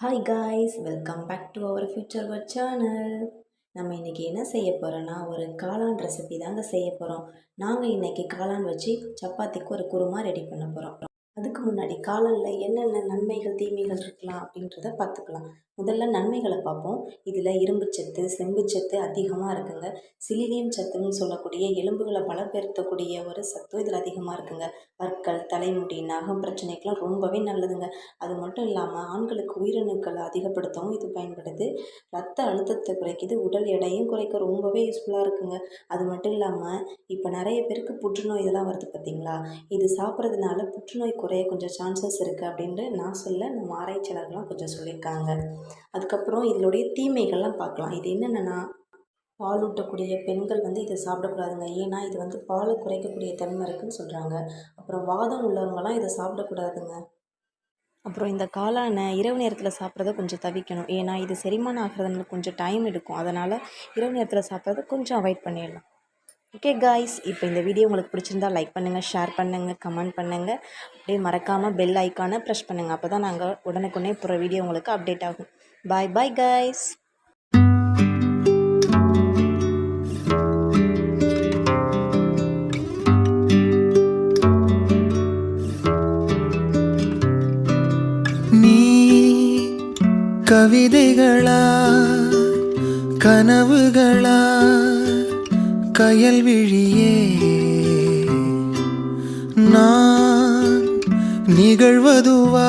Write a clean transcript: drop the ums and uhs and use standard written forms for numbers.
Hi guys, welcome back to our future work channel. நம்ம இன்றைக்கி என்ன செய்ய போகிறோன்னா, ஒரு காளான் ரெசிபி தாங்க செய்ய போகிறோம். நாங்கள் இன்றைக்கி காளான் வச்சு சப்பாத்திக்கு ஒரு குருமா ரெடி பண்ண போகிறோம். அதுக்கு முன்னாடி காளானில் என்னென்ன நன்மைகள் தீமைகள் இருக்கலாம் அப்படின்றத பார்த்துக்கலாம். முதல்ல நன்மைகளை பார்ப்போம். இதில் இரும்புச்சத்து, செம்புச்சத்து அதிகமாக இருக்குங்க. சிலினியம் சத்துன்னு சொல்லக்கூடிய எலும்புகளை பலப்படுத்தக்கூடிய ஒரு சத்தும் இதில் அதிகமாக இருக்குங்க. பற்கள், தலைமுடி, நகம் பிரச்சனைக்கெலாம் ரொம்பவே நல்லதுங்க. அது மட்டும் இல்லாமல் ஆண்களுக்கு உயிரணுக்களை அதிகப்படுத்தவும் இது பயன்படுது. ரத்த அழுத்தத்தை குறைக்குது, உடல் எடையும் குறைக்க ரொம்பவே யூஸ்ஃபுல்லாக இருக்குங்க. அது மட்டும் இல்லாமல் இப்போ நிறைய பேருக்கு புற்றுநோய் இதெல்லாம் வருது பார்த்திங்களா, இது சாப்பிட்றதுனால புற்றுநோய் குறைய கொஞ்சம் சான்சஸ் இருக்குது அப்படின்ட்டு நான் சொல்ல நம்ம ஆராய்ச்சியாளர்கள்லாம் கொஞ்சம் சொல்லியிருக்காங்க. அதுக்கப்புறம் இதனுடைய தீமைகள்லாம் பார்க்கலாம். இது என்னென்னா, பாலூட்டக்கூடிய பெண்கள் இதை சாப்பிடக்கூடாதுங்க. ஏன்னா இது பாலை குறைக்கக்கூடிய தன்மை இருக்குதுன்னு சொல்கிறாங்க. அப்புறம் வாதம் உள்ளவங்கலாம் இதை சாப்பிடக்கூடாதுங்க. அப்புறம் இந்த காளானை இரவு நேரத்தில் சாப்பிட்றத கொஞ்சம் தவிர்க்கணும். ஏன்னா இது செரிமானம் ஆகிறதுனால கொஞ்சம் டைம் எடுக்கும். அதனால் இரவு நேரத்தில் சாப்பிட்றத கொஞ்சம் அவாய்ட் பண்ணிடலாம். ஓகே காய்ஸ், இப்போ இந்த வீடியோ உங்களுக்கு பிடிச்சிருந்தா லைக் பண்ணுங்கள், ஷேர் பண்ணுங்கள், கமெண்ட் பண்ணுங்கள். அப்படியே மறக்காமல் பெல் ஐக்கானை ப்ரெஸ் பண்ணுங்கள். அப்போ தான் நாங்கள் உடனுக்குடனே போகிற வீடியோ உங்களுக்கு அப்டேட் ஆகும். பாய் பாய் காய்ஸ். கவிதைகளா, கனவுகளா, கயல்விழியே, நான் நிகழ்வதுவா?